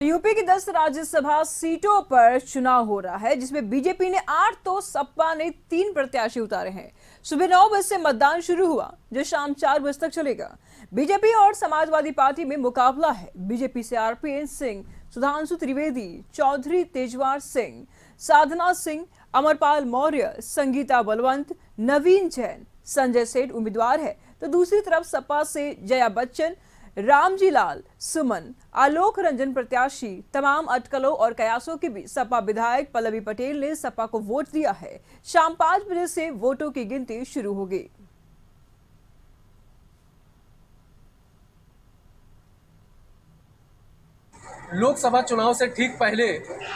UP की 10 राज्यसभा सीटों पर चुनाव हो रहा है, जिसमें बीजेपी ने 8 तो सपा ने 3 प्रत्याशी उतारे हैं। सुबह 9 बजे से मतदान शुरू हुआ, जो शाम 4 बजे तक चलेगा। बीजेपी और समाजवादी पार्टी में मुकाबला है। बीजेपी से आरपीएन सिंह, सुधांशु त्रिवेदी, चौधरी तेजवार सिंह, साधना सिंह, अमरपाल मौर्य, संगीता बलवंत, नवीन जैन, संजय सेठ उम्मीदवार है, तो दूसरी तरफ सपा से जया बच्चन, रामजी लाल, सुमन, आलोक रंजन प्रत्याशी। तमाम अटकलों और कयासों के बीच सपा विधायक पल्लवी पटेल ने सपा को वोट दिया है। शाम 5 बजे से वोटों की गिनती शुरू होगी। लोकसभा चुनाव से ठीक पहले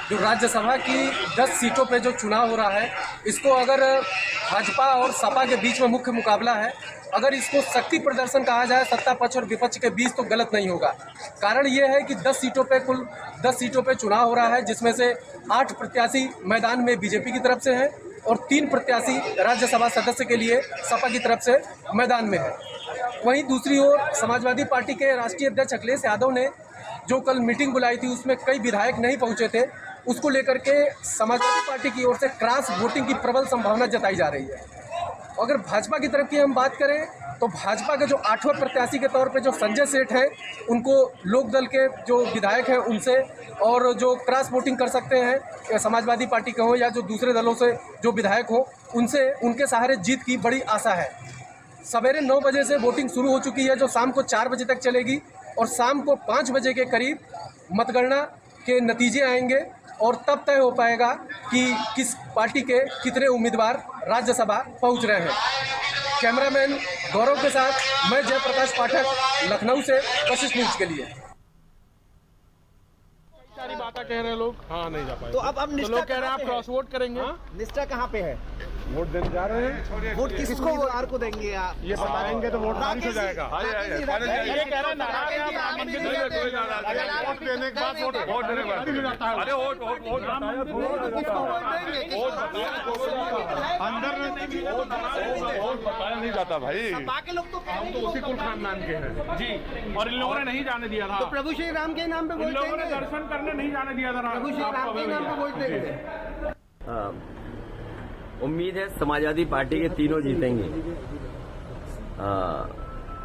जो राज्यसभा की 10 सीटों पे जो चुनाव हो रहा है, इसको अगर भाजपा और सपा के बीच में मुख्य मुकाबला है। अगर इसको शक्ति प्रदर्शन कहा जाए सत्ता पक्ष और विपक्ष के बीच, तो गलत नहीं होगा। कारण ये है कि 10 सीटों पे कुल 10 सीटों पे चुनाव हो रहा है, जिसमें से 8 प्रत्याशी मैदान में बीजेपी की तरफ से हैं और 3 प्रत्याशी राज्यसभा सदस्य के लिए सपा की तरफ से मैदान में है। वहीं दूसरी ओर समाजवादी पार्टी के राष्ट्रीय अध्यक्ष अखिलेश यादव ने जो कल मीटिंग बुलाई थी, उसमें कई विधायक नहीं पहुंचे थे। उसको लेकर के समाजवादी पार्टी की ओर से क्रॉस वोटिंग की प्रबल संभावना जताई जा रही है। अगर भाजपा की तरफ की हम बात करें, तो भाजपा के जो 8वें प्रत्याशी के तौर पे जो संजय सेठ हैं, उनको लोकदल के जो विधायक हैं उनसे, और जो क्रॉस वोटिंग कर सकते हैं समाजवादी पार्टी के हो या जो दूसरे दलों से जो विधायक हो, उनसे उनके सहारे जीत की बड़ी आशा है। सवेरे 9 बजे से वोटिंग शुरू हो चुकी है, जो शाम को 4 बजे तक चलेगी, और शाम को 5 बजे के करीब मतगणना के नतीजे आएंगे और तब तय हो पाएगा कि किस पार्टी के कितने उम्मीदवार राज्यसभा पहुंच रहे हैं। कैमरामैन गौरव के साथ मैं जयप्रकाश पाठक, लखनऊ से वशिष्ठ न्यूज के लिए। सारी बातें कह रहे हैं लोग, हाँ नहीं जा पाए। तो अब तो लोग कह रहे हैं आप क्रॉस वोट करेंगे। निष्ठा कहाँ पे है? वोट देने जा रहे हैं। वोट किसको उम्मीदवार को देंगे आप? ये बताएंगे तो वोट बारिश हो जाएगा। ये कह रहे हैं नाराज हैं आप, राम मंदिर में वोट देने के बाद वोट देने के बाद अरे वोट अंदर बताया नहीं जाता भाई। बाकी लोग तो हम तो उसी कुल खानदान के हैं जी, और इन लोगों ने नहीं जाने दिया था। तो प्रभु श्री राम के नाम पे वोट इन लोगों ने देंगे। दर्शन करने नहीं जाने दिया था। प्रभु श्री राम के नाम पे वोट देंगे। उम्मीद है समाजवादी पार्टी के तीनों जीतेंगे।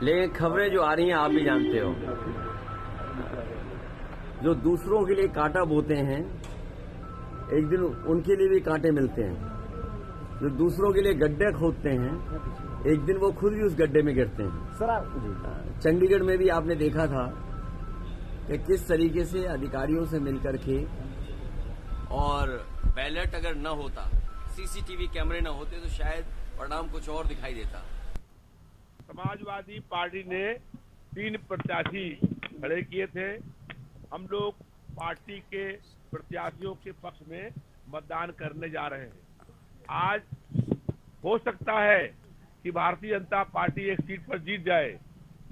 लेकिन खबरें जो आ रही हैं आप भी जानते हो, जो दूसरों के लिए कांटा बोते हैं, एक दिन उनके लिए भी कांटे मिलते हैं। जो दूसरों के लिए गड्ढे खोदते हैं, एक दिन वो खुद भी उस गड्ढे में गिरते हैं। चंडीगढ़ में भी आपने देखा था कि किस तरीके से अधिकारियों से मिलकर के, और बैलेट अगर न होता, सीसीटीवी कैमरे न होते, तो शायद परिणाम कुछ और दिखाई देता। समाजवादी पार्टी ने 3 प्रत्याशी खड़े किए थे। हम लोग पार्टी के प्रत्याशियों के पक्ष में मतदान करने जा रहे हैं। आज हो सकता है कि भारतीय जनता पार्टी एक सीट पर जीत जाए,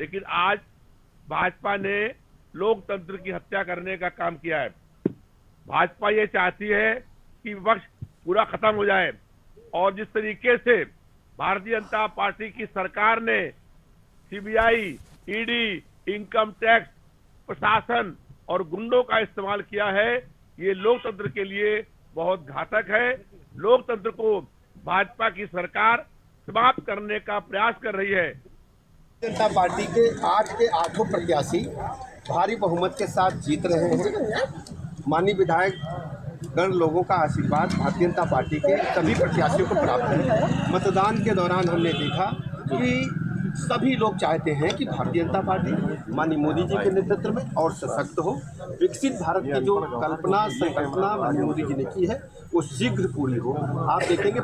लेकिन आज भाजपा ने लोकतंत्र की हत्या करने का काम किया है। भाजपा ये चाहती है कि विपक्ष पूरा खत्म हो जाए, और जिस तरीके से भारतीय जनता पार्टी की सरकार ने सीबीआई, ईडी, इनकम टैक्स, प्रशासन और गुंडों का इस्तेमाल किया है, ये लोकतंत्र के लिए बहुत घातक है। लोकतंत्र को भाजपा की सरकार समाप्त करने का प्रयास कर रही है। जनता पार्टी के 8 के 8 प्रत्याशी भारी बहुमत के साथ जीत रहे हैं। माननीय विधायक गण लोगों का आशीर्वाद भारतीय जनता पार्टी के सभी प्रत्याशियों को प्राप्त है। मतदान के दौरान हमने देखा कि सभी लोग चाहते हैं कि भारतीय जनता पार्टी माननीय मोदी जी के नेतृत्व में और सशक्त हो। विकसित भारत की जो कल्पना संकल्पना माननीय मोदी जी ने की है, वो शीघ्र पूरी हो। आप देखेंगे